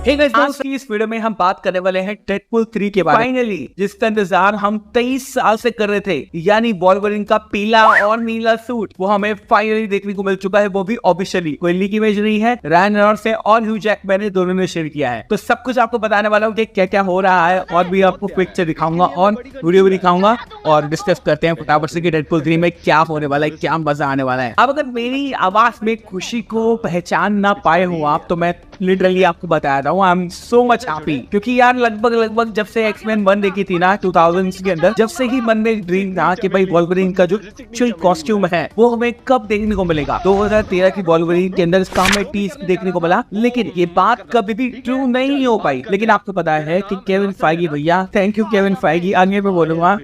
Hey guys, आज की इस वीडियो में हम बात करने वाले हैं डेडपूल 3 के बारे में। फाइनली जिसका इंतजार हम 23 साल से कर रहे थे, यानी वोल्वरिन का पीला और नीला सूट, वो हमें फाइनली देखने को मिल चुका है, वो भी ऑफिशियली। कोई लीक इमेज नहीं है, रायन रेनॉल्ड्स से और ह्यू जैकमैन ने दोनों ने शेयर किया है। तो सब कुछ आपको बताने वाला हूँ कि क्या क्या हो रहा है, और भी आपको पिक्चर दिखाऊंगा और वीडियो भी दिखाऊंगा, और डिस्कस करते हैं फटाफट से कि डेडपूल 3 में क्या होने वाला है, क्या मजा आने वाला है। अब अगर मेरी आवाज में खुशी को पहचान ना पाए हो आप, तो मैं लिटरली आपको बताया था, I am so much happy, क्योंकि यार लगभग जब से एक्समैन 1 देखी थी ना 2000s के अंदर, जब से ही मन में ड्रीम था कि भाई वोल्वरिन का जो एक्चुअल कॉस्ट्यूम है वो हमें कब देखने को मिलेगा। 2013 की वोल्वरिन के अंदर इसका हमें टीज देखने को मिला, लेकिन ये बात कभी भी ट्रू नहीं हो पाई। लेकिन आपको पता है कि केविन फाइगी भैया, थैंक यू केविन फाइगी, आगे मैं बोलूंगा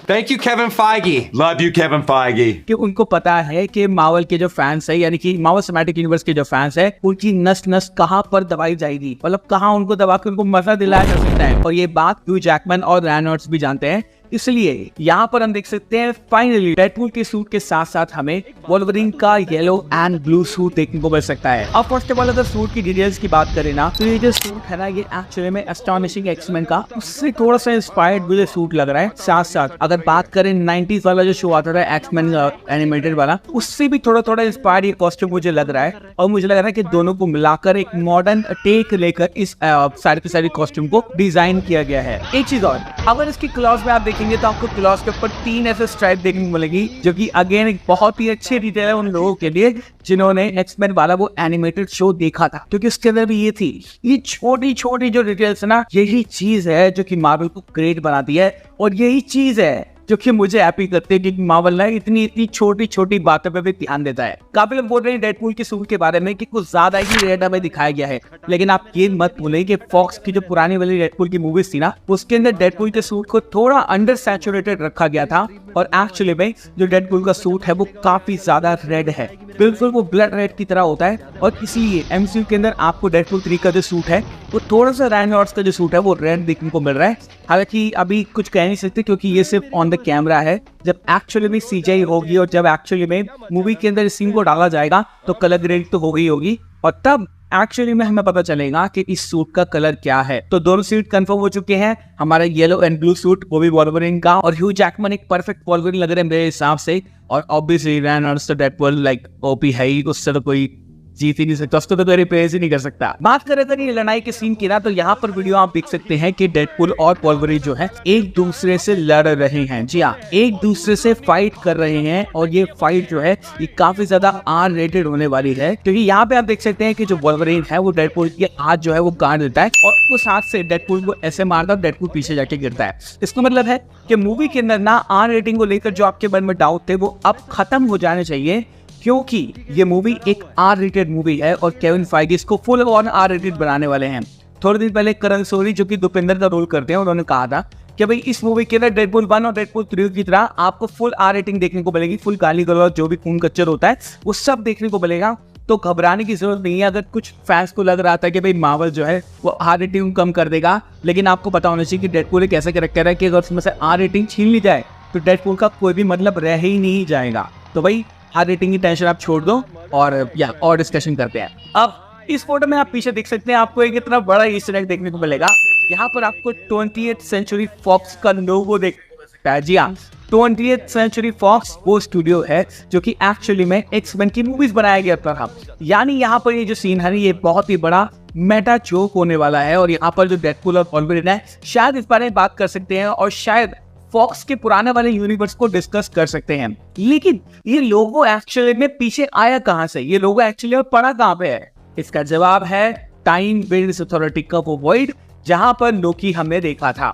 Thank you, Kevin Feige. Love you, Kevin Feige. कि उनको पता है कि मार्वल के जो फैंस है, यानी कि मार्वल सिनेमैटिक यूनिवर्स के जो फैंस है, उनकी नस नस कहां पर दबाई जाएगी, मतलब कहां उनको दबा के उनको मजा दिलाया जा सकता है। और ये बात ह्यू जैकमैन और रायन रेनॉल्ड्स भी जानते हैं। इसलिए यहाँ पर हम देख सकते हैं फाइनली डेडपूल के सूट के साथ साथ हमें वोल्वरिन का येलो एंड ब्लू सूट देखने को मिल सकता है। अब फर्स्ट ऑफ ऑल अगर सूट की डिटेल्स की बात करें ना, तो ये जो सूट है ना, ये एक्चुअली में एस्टोनिशिंग एक्समैन का उससे थोड़ा सा इंस्पायर्ड मुझे सूट लग रहा है। साथ साथ अगर बात करें 90s वाला जो शो आता था एक्समैन एनिमेटेड वाला, उससे भी थोड़ा इंस्पायर्ड ये कॉस्ट्यूम मुझे लग रहा है। और मुझे लग रहा है कि दोनों को मिलाकर एक मॉडर्न टेक लेकर इस सारी की सारी कॉस्ट्यूम को डिजाइन किया गया है। एक चीज और, अगर इसकी क्लॉज में आप देखेंगे तो आपको क्लॉज के ऊपर 3 ऐसे स्ट्राइप देखने को मिलेगी, जो कि अगेन एक बहुत ही अच्छी डिटेल है उन लोगों के लिए जिन्होंने एक्समैन वाला वो एनिमेटेड शो देखा था, क्योंकि उसके अंदर भी ये थी। ये छोटी छोटी जो डिटेल्स है ना, यही चीज है जो कि मार्वल को ग्रेट बनाती है, और यही चीज है जो कि मुझे हैप्पी करते हैं कि मार्वल ना इतनी छोटी छोटी बातों पे भी ध्यान देता है। काफी लोग बोल रहे हैं डेडपूल के सूट के बारे में कि कुछ ज्यादा ही रेड हमें दिखाया गया है, लेकिन आप ये मत भूलें कि फॉक्स की जो पुरानी वाली डेडपूल की मूवीज थी ना, उसके अंदर डेडपूल के सूट को थोड़ा अंडर सैचुरेटेड रखा गया था, और एक्चुअली में जो डेडपूल का सूट है वो काफी ज्यादा रेड है, बिल्कुल वो ब्लड रेड की तरह होता है। और इसलिए एमसीयू के अंदर आपको डेडपूल 3 का जो सूट है वो थोड़ा सा रायन रेनॉल्ड्स का जो सूट है वो रेड देखने को मिल रहा है। हालांकि अभी कुछ कह नहीं सकते, क्योंकि ये सिर्फ ऑन द कैमरा है। जब एक्चुअली में सीजीआई होगी और जब एक्चुअली में मूवी के अंदर इस सीन को डाला जाएगा तो कलर ग्रेड तो होगी, और तब एक्चुअली में हमें पता चलेगा कि इस सूट का कलर क्या है। तो दोनों सूट कंफर्म हो चुके हैं, हमारा येलो एंड ब्लू सूट, वो भी वोल्वरिन का, और ह्यू जैकमैन एक परफेक्ट वोल्वरिन लग रहे हैं मेरे हिसाब से। और ऑब्वियसली रायन रेनॉल्ड्स तो डेडपूल लाइक ओपी है ही, उससे तो कोई जीत ही नहीं सकता, उसको तो रिप्लेस ही नहीं कर सकता। बात करें तो ये लड़ाई के सीन की ना, तो यहाँ पर वीडियो आप देख सकते हैं कि डेडपूल और वोल्वरिन जो है एक दूसरे से लड़ रहे हैं। जी हाँ, एक दूसरे से फाइट कर रहे हैं, और ये फाइट जो है ये काफी ज्यादा आर रेटेड होने वाली है, क्योंकि यहाँ पे आप देख सकते हैं कि जो वोल्वरिन है वो डेडपूल के हाथ जो है वो काट देता है, और उस हाथ से डेडपूल को ऐसे मारता है, डेडपूल पीछे जाके गिरता है। इसका मतलब है कि मूवी के अंदर ना आर रेटिंग को लेकर जो आपके मन में डाउट थे वो अब खत्म हो जाने चाहिए, क्योंकि ये मूवी एक आर रेटेड मूवी है, और केविन फाइगी इसको फुल ऑन आर रेटेड बनाने वाले हैं। थोड़े दिन पहले करण सोरी, जो कि दुपेंद्र का रोल करते हैं, उन्होंने कहा था कि भाई इस मूवी के अंदर डेडपूल 1 और डेडपूल 3 की तरह आपको फुल आर रेटिंग देखने को मिलेगी, फुल गाली गलौज जो भी खून कच्चर होता है वो सब देखने को मिलेगा। तो घबराने की जरूरत नहीं है। अगर कुछ फैंस को लग रहा था कि भाई मार्वल जो है वो आर रेटिंग कम कर देगा, लेकिन आपको पता होना चाहिए कि डेडपूल एक ऐसा कैरेक्टर है कि अगर उसमें से आर रेटिंग छीन ली जाए तो डेडपूल का कोई भी मतलब रह ही नहीं जाएगा। तो भाई आर रेटिंग की टेंशन आप छोड़ दो, और डिस्कशन करते हैं। अब इस फोटो में आप पीछे देख सकते हैं, आपको एक इतना बड़ा ईस्टर एग देखने को मिलेगा। यहाँ पर आपको 20th सेंचुरी फॉक्स का लोगो देखने को मिल सकता है। जी हाँ, 20th सेंचुरी फॉक्स वो स्टूडियो है जो कि एक्चुअली में एक्समैन की मूवीज बनाया गया था। यानी यहाँ पर ये जो सीन है ये बहुत ही बड़ा मेटा जोक होने वाला है, और यहाँ पर जो डेडपूल और वोल्वरिन है शायद इस बारे में बात कर सकते हैं, और शायद फॉक्स के पुराने वाले यूनिवर्स को डिस्कस कर सकते हैं। लेकिन ये लोगो एक्चुअली में पीछे आया कहां से, ये लोगो एक्चुअली पड़ा कहां पे है? इसका जवाब है टाइम बिल्ड्स अथॉरिटी का वो वॉइड, जहां पर लोकी हमने देखा था।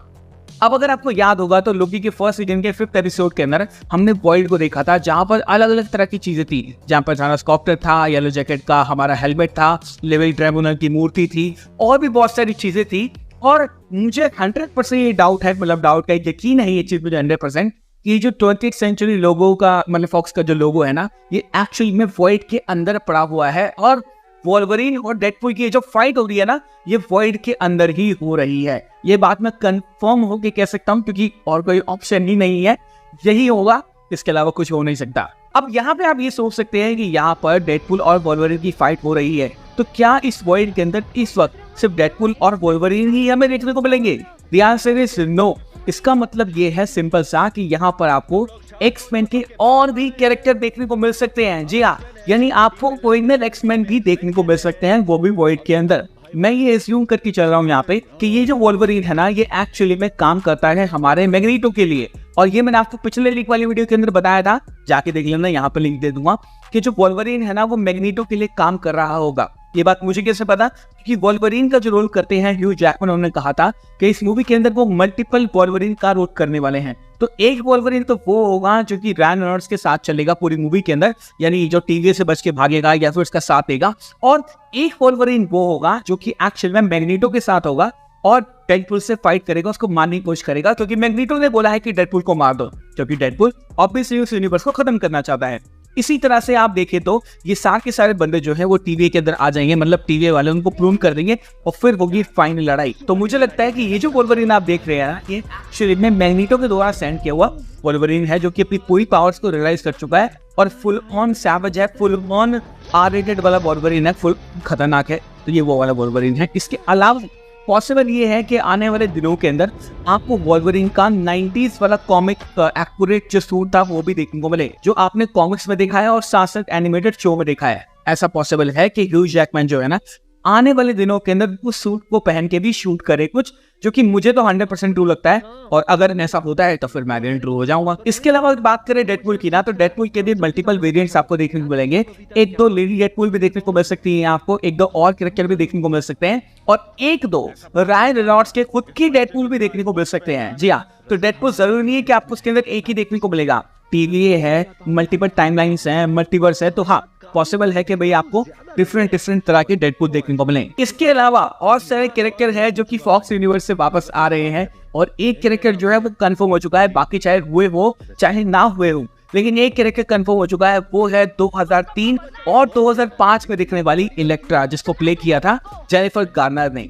अब अगर आपको याद होगा तो लोकी के फर्स्ट सीजन के 5th एपिसोड के अंदर हमने वॉइड को देखा था, जहां पर अलग अलग तरह की चीजें थी, जहां पर थानोस कॉप्टर था, येलो जैकेट का हमारा हेलमेट था, लेवल ट्रिब्यूनल की मूर्ति थी, और भी बहुत सारी चीजें थी। और मुझे 100% ये डाउट है, मतलब डाउट का यकीन है ये चीज मुझे 100%, कि जो 20th सेंचुरी लोगो का, मतलब फॉक्स का जो लोगो है ना, ये एक्चुअली में वॉइड के अंदर पड़ा हुआ है, और वोल्वरिन और डेडपूल की जो फाइट हो रही है ना, ये वॉइड के अंदर ही हो रही है। ये बात मैं कंफर्म होके कह सकता हूँ, क्योंकि और कोई ऑप्शन ही नहीं है, यही होगा, इसके अलावा कुछ हो नहीं सकता। अब यहाँ पे आप ये सोच सकते हैं कि यहाँ पर डेडपूल और वोल्वरिन की फाइट हो रही है, तो क्या इस वॉइड के अंदर इस वक्त सिर्फ डेडपूल और वोल्वरीन ही हमें देखने को मिलेंगे? The answer is no. इसका मतलब ये है सिंपल सा कि यहाँ पर आपको एक्समैन के और भी कैरेक्टर देखने को मिल सकते हैं। जी हाँ, यानी आपको ओरिजिनल एक्समैन भी देखने को मिल सकते हैं, वो भी वॉइड के अंदर। मैं ये एज्यूम करके चल रहा हूँ यहाँ पे कि ये जो वोल्वरीन है ना, ये एक्चुअली में काम करता है हमारे मैग्नीटो के लिए। और ये मैंने आपको पिछले लीक वाली वीडियो के अंदर बताया था, जाके देख लेना, यहाँ पे लिंक दे दूंगा, कि जो वोल्वरीन है ना वो मैग्नीटो के लिए काम कर रहा होगा। ये बात मुझे कैसे पता? क्योंकि वोल्वरीन का जो रोल करते हैं ह्यू जैकमैन, उन्होंने कहा था कि इस मूवी के अंदर वो मल्टीपल वोल्वरीन का रोल करने वाले हैं। तो एक वोल्वरीन तो वो होगा जो कि रायन रेनॉल्ड्स के साथ चलेगा पूरी मूवी के अंदर, यानी जो टीवी से बच के भागेगा या फिर उसका साथ देगा। और एक वोल्वरीन वो होगा जो कि एक्चुअल में मैग्नीटो के साथ होगा और डेडपूल से फाइट करेगा, उसको मारने की कोशिश करेगा, क्योंकि मैग्नीटो ने बोला है कि डेडपूल को मार दो, क्योंकि डेडपूल ऑब्वियसली उस यूनिवर्स को खत्म करना चाहता है। इसी तरह से आप देखें तो ये सारे के सारे बंदे जो है वो टीवी के अंदर आ जाएंगे, मतलब टीवी वाले उनको प्रून कर देंगे और फिर होगी फाइनल लड़ाई। तो मुझे लगता है कि ये जो वोल्वरीन आप देख रहे हैं, ये एक्चुअली में मैग्नीटो के द्वारा सेंड किया हुआ वोल्वरीन है, जो कि अपनी पूरी पावर्स को रियलाइज कर चुका है और फुल ऑन सैवेज है, फुल ऑन R-rated वाला वोल्वरीन है, फुल खतरनाक है। तो ये वो वाला वोल्वरीन है। इसके अलावा पॉसिबल ये है कि आने वाले दिनों के अंदर आपको वोल्वरीन का 90s वाला कॉमिक एक्यूरेट जो सूट था वो भी देखने को मिले, जो आपने कॉमिक्स में देखा है और साथ साथ एनिमेटेड शो में देखा है। ऐसा पॉसिबल है कि ह्यू जैकमैन जो है ना, आने वाले दिनों के अंदर उस सूट को पहन के भी शूट करे कुछ, जो कि मुझे तो 100% ट्रू लगता है। और अगर ऐसा होता है तो फिर मैं भी ट्रू हो जाऊंगा। इसके अलावा बात करें डेडपूल की ना, तो डेडपूल के भी मल्टीपल वेरिएंट्स आपको देखने को मिलेंगे। एक दो लेडी डेडपूल भी देखने को मिल सकती है, आपको एक दो और कैरेक्टर भी देखने को मिल सकते हैं, और एक दो रायन रेनॉल्ड्स के खुद की डेडपूल भी देखने को मिल सकते हैं। जी हाँ, तो डेडपूल जरूरी नहीं है कि आपको उसके अंदर एक ही देखने को मिलेगा। टीवी है, मल्टीपल टाइमलाइंस हैं, मल्टीवर्स है, तो हाँ पॉसिबल है कि भाई आपको डिफरेंट तरह के डेडपूल देखने को मिले। इसके अलावा और सारे कैरेक्टर है जो कि फॉक्स यूनिवर्स से वापस आ रहे हैं, और एक कैरेक्टर जो है वो कंफर्म हो चुका है, बाकी चाहे हुए हो चाहे ना हुए हो, लेकिन एक कैरेक्टर कंफर्म हो चुका है, वो है 2003 और 2005 में दिखने वाली इलेक्ट्रा, जिसको प्ले किया था जेनिफर गार्नर ने।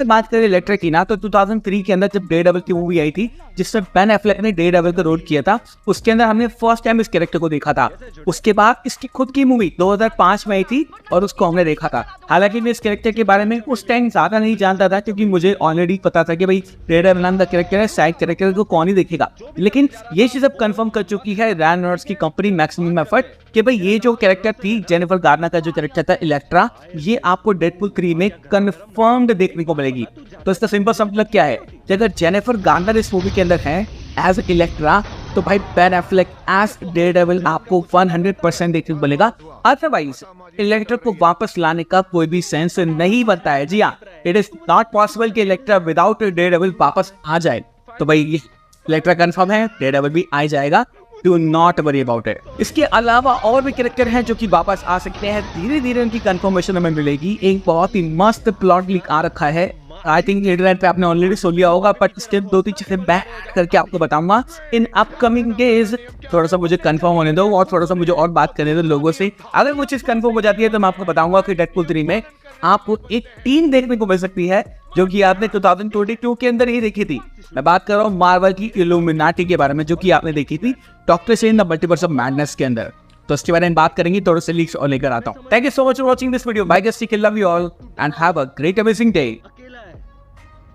बात करें इलेक्ट्रा की ना, तो 2003 के अंदर जब डेयरडेविल की मूवी आई थी, जिसमें बेन एफ्लेक ने डेयरडेविल का रोल किया था, उसके अंदर हमने फर्स्ट टाइम इस कैरेक्टर को देखा था। उसके बाद इसकी खुद की मूवी 2005 में आई थी और उसको हमने देखा था। हालांकि मैं इस कैरेक्टर के बारे में उस टाइम ज्यादा नहीं जानता था, क्योंकि मुझे ऑलरेडी पता था कि भाई डेयरडेविल नाम का कैरेक्टर है, साइड कैरेक्टर को कौन ही देखेगा। लेकिन ये चीज अब कंफर्म कर चुकी है रायन रेनॉल्ड्स की कंपनी मैक्सिमम एफर्ट, कि भाई ये जो कैरेक्टर थी जेनिफर गार्नर का जो कैरेक्टर था इलेक्ट्रा, ये आपको डेडपूल 3 में कंफर्म्ड देखने को मिलेगी। तो इसका सिंपल सा मतलब क्या है कि अगर जेनिफर गार्नर इस मूवी के अंदर है एज इलेक्ट्रा, तो भाई बेन एफ्लेक एज डेयरडेविल आपको 100% देखने को मिलेगा। अदरवाइज इलेक्ट्रा को वापस लाने का कोई भी सेंस नहीं बनता है। जी हाँ, इट इज नॉट पॉसिबल कि इलेक्ट्रा विदाउट डेयरडेविल वापस आ जाए। तो भाई ये इलेक्ट्रा कंफर्म है, डेयरडेविल भी आ जाएगा, do not worry about it. इसके अलावा और भी कैरेक्टर हैं जो कि वापस आ सकते हैं, धीरे धीरे उनकी कंफर्मेशन हमें मिलेगी। एक बहुत ही मस्त प्लॉट लीक आ रखा है, आई थिंक इंटरनेट पे आपने ऑलरेडी सुन लिया होगा, बट इसके 2-3 चीजें बैक करके आपको बताऊंगा इन अपकमिंग डेज। थोड़ा सा मुझे कंफर्म होने दो और थोड़ा सा मुझे और बात करने दो लोगों से। अगर वो चीज कंफर्म हो जाती है तो मैं आपको बताऊंगा कि डेडपूल 3 में आपको एक टीम देखने को मिल सकती है, जो कि आपने 2022 के अंदर ही देखी थी। मैं बात कर रहा हूँ मार्वल की इल्यूमिनाटी के बारे में, जो कि आपने देखी थी doctor strange the multiverse of madness के अंदर। तो इसके बारे में बात करेंगे, थोड़े से लीक्स और लेकर आता हूँ। Thank you so much for watching this video. Bye guys, take care, love you all and have a great amazing day. अकेला है,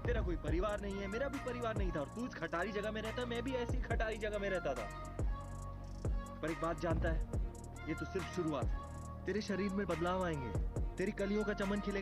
तेरा कोई परिवार नहीं है, मेरा भी परिवार नहीं था, और तू इस खटारी जगह में रहता, मैं भी ऐसी खटारी जगह में रहता था। पर एक बात जानता है, ये तो सिर्फ शुरुआत है। तेरे शरीर में बदलाव आएंगे, तेरी कलियों का चमन खिलेगा।